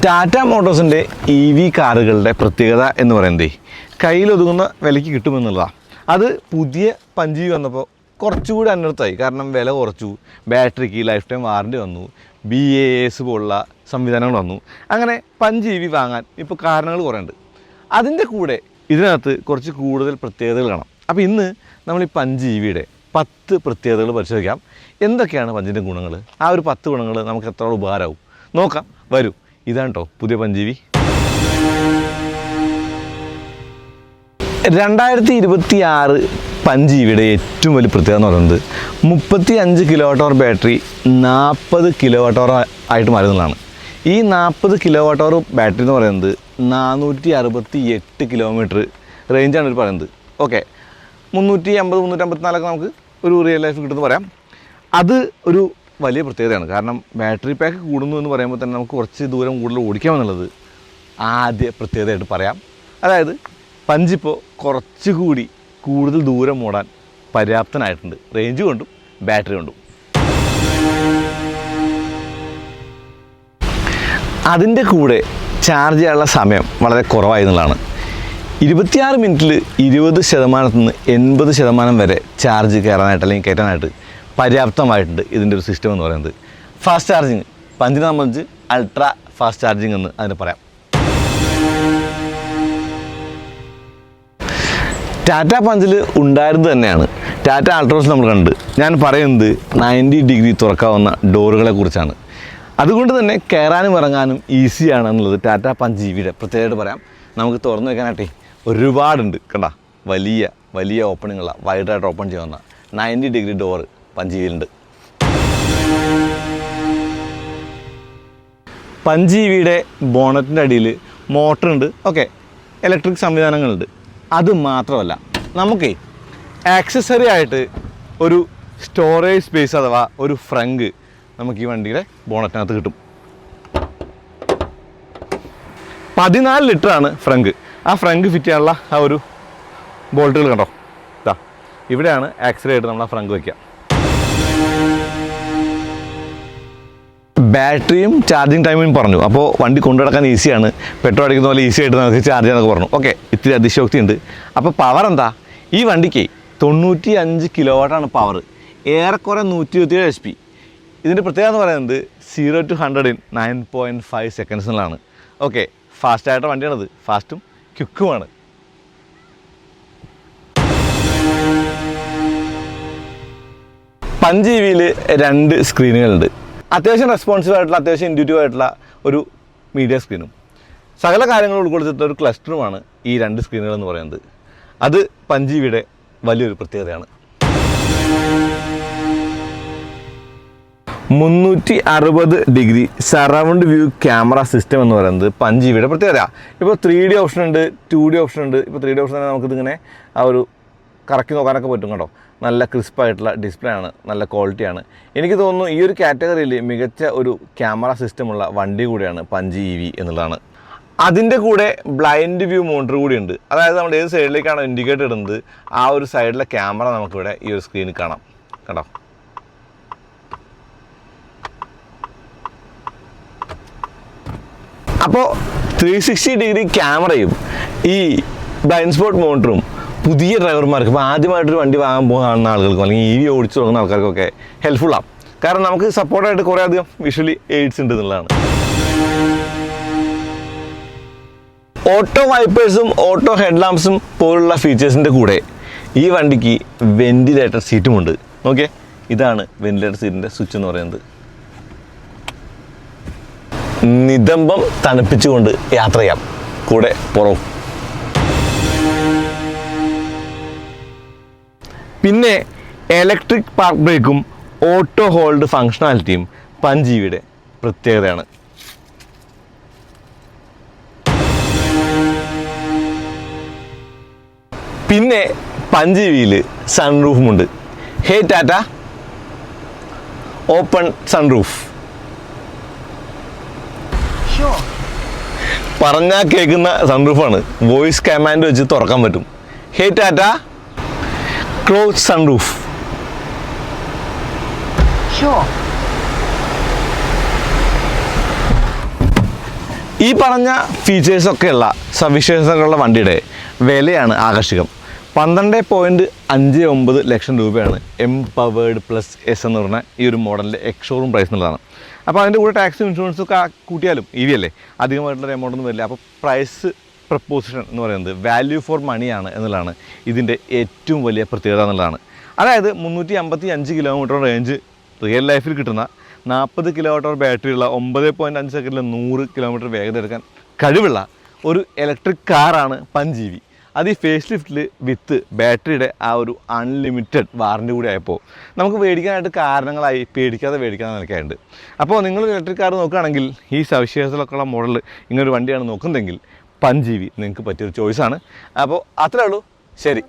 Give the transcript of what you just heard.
Tata മോട്ടോഴ്സിൻ്റെ EV കാറുകളുടെ പ്രത്യേകത എന്ന് പറയുന്നത് കയ്യിലൊതുങ്ങുന്ന വിലയ്ക്ക് കിട്ടുമെന്നുള്ളതാണ്. അത് പുതിയ 5G വന്നപ്പോൾ കുറച്ചുകൂടി അന്വർത്ഥമായി. കാരണം വില കുറച്ചു, ബാറ്ററിക്ക് ലൈഫ് ടൈം വാറൻറ്റി വന്നു, BAS പോലുള്ള സംവിധാനങ്ങൾ വന്നു. അങ്ങനെ 5EV വാങ്ങാൻ ഇപ്പോൾ കാരണങ്ങൾ കുറേ ഉണ്ട്. അതിൻ്റെ കൂടെ ഇതിനകത്ത് കുറച്ച് കൂടുതൽ പ്രത്യേകതകൾ കാണാം. അപ്പോൾ ഇന്ന് നമ്മൾ ഈ 5EVയുടെ 10 പ്രത്യേകതകൾ പരിശോധിക്കാം. എന്തൊക്കെയാണ് 5ൻ്റെ ഗുണങ്ങൾ, ആ ഒരു 10 ഗുണങ്ങൾ നമുക്ക് എത്രത്തോളം ഉപകാരമാവും നോക്കാം. വരൂ, ഇതാണ് കേട്ടോ പുതിയ 5EV. 2026 5EVയുടെ ഏറ്റവും വലിയ പ്രത്യേകത എന്ന് പറയുന്നത് 35 kWh ബാറ്ററി 40 kWh ആയിട്ട് മാറുന്നതാണ്. ഈ 40 kWh ബാറ്ററി എന്ന് പറയുന്നത് 468 കിലോമീറ്റർ റേഞ്ചാണ് ഇവർ പറയുന്നത്. ഓക്കെ, 350-354 നമുക്ക് ഒരു റിയൽ ലൈഫ് കിട്ടുമെന്ന് പറയാം. അത് ഒരു വലിയ പ്രത്യേകതയാണ്. കാരണം ബാറ്ററി പാക്ക് കൂടുന്നു എന്ന് പറയുമ്പോൾ തന്നെ നമുക്ക് കുറച്ച് ദൂരം കൂടുതൽ ഓടിക്കാമെന്നുള്ളത് ആദ്യ പ്രത്യേകതയായിട്ട് പറയാം. അതായത് 5 ഇപ്പോൾ കുറച്ചുകൂടി കൂടുതൽ ദൂരം ഓടാൻ പര്യാപ്തനായിട്ടുണ്ട്, റേഞ്ച് കൊണ്ടും ബാറ്ററി കൊണ്ടും. അതിൻ്റെ കൂടെ ചാർജ് ചെയ്യാനുള്ള സമയം വളരെ കുറവായി എന്നുള്ളതാണ്. 26 മിനിറ്റിൽ 20% നിന്ന് 80% വരെ ചാർജ് കയറാനായിട്ട് അല്ലെങ്കിൽ കയറ്റാനായിട്ട് പര്യാപ്തമായിട്ടുണ്ട് ഇതിൻ്റെ ഒരു സിസ്റ്റം എന്ന് പറയുന്നത്. ഫാസ്റ്റ് ചാർജിങ് 5നെ സംബന്ധിച്ച് അൾട്രാ ഫാസ്റ്റ് ചാർജിങ് എന്ന് അതിന് പറയാം. ടാറ്റ പഞ്ചിൽ ഉണ്ടായിരുന്നത് തന്നെയാണ് ടാറ്റ അൾട്രോസ് നമ്മൾ കണ്ട്. ഞാൻ പറയുന്നത് 90 ഡിഗ്രി തുറക്കാവുന്ന ഡോറുകളെ കുറിച്ചാണ്. അതുകൊണ്ട് തന്നെ കയറാനും ഇറങ്ങാനും ഈസിയാണ് എന്നുള്ളത് ടാറ്റ 5EVയുടെ പ്രത്യേകമായിട്ട് പറയാം. നമുക്ക് തുറന്നു വെക്കാനായിട്ടേ ഒരുപാടുണ്ട്. കണ്ട, വലിയ വലിയ ഓപ്പണിങ്ങുള്ള വൈഡായിട്ട് ഓപ്പൺ ചെയ്യാവുന്ന 90 ഡിഗ്രി ഡോറ് 5EVയിലുണ്ട്. 5EVയുടെ ബോണറ്റിൻ്റെ അടിയിൽ മോട്ടറുണ്ട്. ഓക്കെ, ഇലക്ട്രിക് സംവിധാനങ്ങളുണ്ട്. അത് മാത്രമല്ല, നമുക്ക് ആക്സസറി ആയിട്ട് ഒരു സ്റ്റോറേജ് സ്പേസ് അഥവാ ഒരു ഫ്രങ്ക് നമുക്ക് ഈ വണ്ടിയുടെ ബോണറ്റിനകത്ത് കിട്ടും. 14 ലിറ്ററാണ് ഫ്രങ്ക്. ആ ഫ്രങ്ക് ഫിറ്റ് ചെയ്യാനുള്ള ആ ഒരു ബോൾട്ടുകൾ കണ്ടോ, ഇതാ ഇവിടെയാണ് ആക്സറി ആയിട്ട് നമ്മൾ ആ ഫ്രങ്ക് വയ്ക്കുക. ബാറ്ററിയും ചാർജിങ് ടൈമും പറഞ്ഞു. അപ്പോൾ വണ്ടി കൊണ്ടുനടക്കാൻ ഈസിയാണ്, പെട്രോൾ അടിക്കുന്ന പോലെ ഈസി ആയിട്ട് നമുക്ക് ചാർജ് ചെയ്യാനൊക്കെ പറഞ്ഞു. ഓക്കെ, ഇത്തിരി അതിശയോക്തി ഉണ്ട്. അപ്പോൾ പവർ എന്താ, ഈ വണ്ടിക്ക് 95 കിലോവാട്ടാണ് പവർ, ഏറെക്കുറെ 127 HP. ഇതിൻ്റെ പ്രത്യേകത എന്ന് പറയുന്നത് 0 to 100 in 9.5 സെക്കൻഡ്സിലാണ്. ഓക്കെ, ഫാസ്റ്റായിട്ട് വണ്ടിയാണത്, ഫാസ്റ്റും ക്വിക്കുമാണ്. പഞ്ച് EVയിൽ 2 സ്ക്രീനുകളുണ്ട്. അത്യാവശ്യം റെസ്പോൺസീവ് ആയിട്ടുള്ള, അത്യാവശ്യം ഇൻറ്റ്യൂറ്റീവ് ആയിട്ടുള്ള ഒരു മീഡിയ സ്ക്രീനും സകല കാര്യങ്ങളും ഉൾക്കൊള്ളിച്ചിട്ടുള്ള ഒരു ക്ലസ്റ്ററുമാണ് ഈ 2 സ്ക്രീനുകൾ എന്ന് പറയുന്നത്. അത് 5EVയുടെ വലിയൊരു പ്രത്യേകതയാണ്. 360 degree surround view camera system എന്ന് പറയുന്നത് 5EVയുടെ പ്രത്യേകത. ഇപ്പോൾ 3D ഓപ്ഷൻ ഉണ്ട്, 2D ഓപ്ഷൻ ഉണ്ട്. ഇപ്പോൾ 3D ഓപ്ഷൻ തന്നെ നമുക്കിതിങ്ങനെ ആ ഒരു കറക്കി നോക്കാനൊക്കെ പറ്റും കേട്ടോ. നല്ല ക്രിസ്പായിട്ടുള്ള ഡിസ്പ്ലേ ആണ്, നല്ല ക്വാളിറ്റിയാണ്. എനിക്ക് തോന്നുന്നു ഈ ഒരു കാറ്റഗറിയിൽ മികച്ച ഒരു ക്യാമറ സിസ്റ്റമുള്ള വണ്ടി കൂടിയാണ് 5EV എന്നുള്ളതാണ്. അതിൻ്റെ കൂടെ ബ്ലൈൻഡ് വ്യൂ മോണിറ്റർ കൂടിയുണ്ട്. അതായത് നമ്മൾ ഏത് സൈഡിലേക്കാണോ ഇൻഡിക്കേറ്റർ ഇടുന്നത് ആ ഒരു സൈഡിലെ ക്യാമറ നമുക്കിവിടെ ഈ ഒരു സ്ക്രീനിൽ കാണാം. കേട്ടോ, അപ്പോൾ 360 ഡിഗ്രി ക്യാമറയും ഈ ബ്ലൈൻഡ് സ്പോട്ട് മോണിറ്ററും പുതിയ ഡ്രൈവർമാർക്ക്, ഇപ്പോൾ ആദ്യമായിട്ടൊരു വണ്ടി വാങ്ങാൻ പോകുന്ന ആളുകൾക്കും അല്ലെങ്കിൽ EV ഓടിച്ചു തുടങ്ങുന്ന ആൾക്കാർക്കൊക്കെ ഹെൽപ്ഫുള്ളാണ്. കാരണം നമുക്ക് സപ്പോർട്ടായിട്ട് കുറേ അധികം വിഷ്വലി എയ്ഡ്സ് ഉണ്ട് എന്നുള്ളതാണ്. ഓട്ടോ വൈപ്പേഴ്സും ഓട്ടോ ഹെഡ്ലാമ്പ്സും പോലുള്ള ഫീച്ചേഴ്സിൻ്റെ കൂടെ ഈ വണ്ടിക്ക് വെന്റിലേറ്റർ സീറ്റുമുണ്ട്. നോക്കിയേ, ഇതാണ് വെന്റിലേറ്റർ സീറ്റിൻ്റെ സ്വിച്ച് എന്ന് പറയുന്നത്. നിതംബം തണുപ്പിച്ചുകൊണ്ട് യാത്ര ചെയ്യാം, കൂടെ പുറവും. പിന്നെ ഇലക്ട്രിക് പാർക്ക് ബ്രേക്കും ഓട്ടോ ഹോൾഡ് ഫങ്ഷണാലിറ്റിയും 5EVയുടെ പ്രത്യേകതയാണ്. പിന്നെ 5EVയിൽ സൺറൂഫുമുണ്ട്. ഹേ ടാറ്റ, ഓപ്പൺ സൺറൂഫ്. പറഞ്ഞാൽ കേൾക്കുന്ന സൺറൂഫാണ്. വോയിസ് കമാൻഡ് വെച്ച് തുറക്കാൻ പറ്റും. ഹേ ടാറ്റ, ക്ലോസ് സൺറൂഫ്. sure. ഈ പറഞ്ഞ ഫീച്ചേഴ്സൊക്കെയുള്ള സവിശേഷതകളുള്ള വണ്ടിയുടെ വിലയാണ് ആകർഷകം. 12.59 ലക്ഷം രൂപയാണ് എംപവേർഡ് പ്ലസ് എസ് എന്ന് പറഞ്ഞ ഈ ഒരു മോഡലിൻ്റെ എക്സ്-ഷോറൂം പ്രൈസ് എന്നുള്ളതാണ്. അപ്പോൾ അതിൻ്റെ കൂടെ ടാക്സും ഇൻഷുറൻസും ഒക്കെ കൂട്ടിയാലും ഇ വി അല്ലേ, അധികമായിട്ടുള്ളൊരു എമൗണ്ട് ഒന്നും വരില്ല. അപ്പോൾ പ്രൈസ് പ്രപ്പോസിഷൻ എന്ന് പറയുന്നത് വാല്യൂ ഫോർ മണിയാണ് എന്നുള്ളതാണ് ഇതിൻ്റെ ഏറ്റവും വലിയ പ്രത്യേകത എന്നുള്ളതാണ്. അതായത് 355 കിലോമീറ്റർ റേഞ്ച് റിയൽ ലൈഫിൽ കിട്ടുന്ന 40 കിലോമീറ്റർ ബാറ്ററിയുള്ള 9.5 സെക്കൻഡിൽ 100 കിലോമീറ്റർ വേഗത എടുക്കാൻ കഴിവുള്ള ഒരു ഇലക്ട്രിക് കാറാണ് പഞ്ച് EV. അത് ഈ ഫേസ് ലിഫ്റ്റിൽ വിത്ത് ബാറ്ററിയുടെ ആ ഒരു അൺലിമിറ്റഡ് വാറൻറ്റി കൂടി ആയപ്പോൾ നമുക്ക് മേടിക്കാനായിട്ട് കാരണങ്ങളായി പേടിക്കാതെ മേടിക്കാൻ നിൽക്കാറുണ്ട്. അപ്പോൾ നിങ്ങൾ ഇലക്ട്രിക് കാർ നോക്കുകയാണെങ്കിൽ ഈ സവിശേഷതകളൊക്കെയുള്ള മോഡൽ ഇങ്ങനൊരു വണ്ടിയാണ് നോക്കുന്നതെങ്കിൽ പഞ്ച് EV നിങ്ങൾക്ക് പറ്റിയൊരു ചോയ്സാണ്. അപ്പോൾ അത്രേ ഉള്ളൂ. ശരി.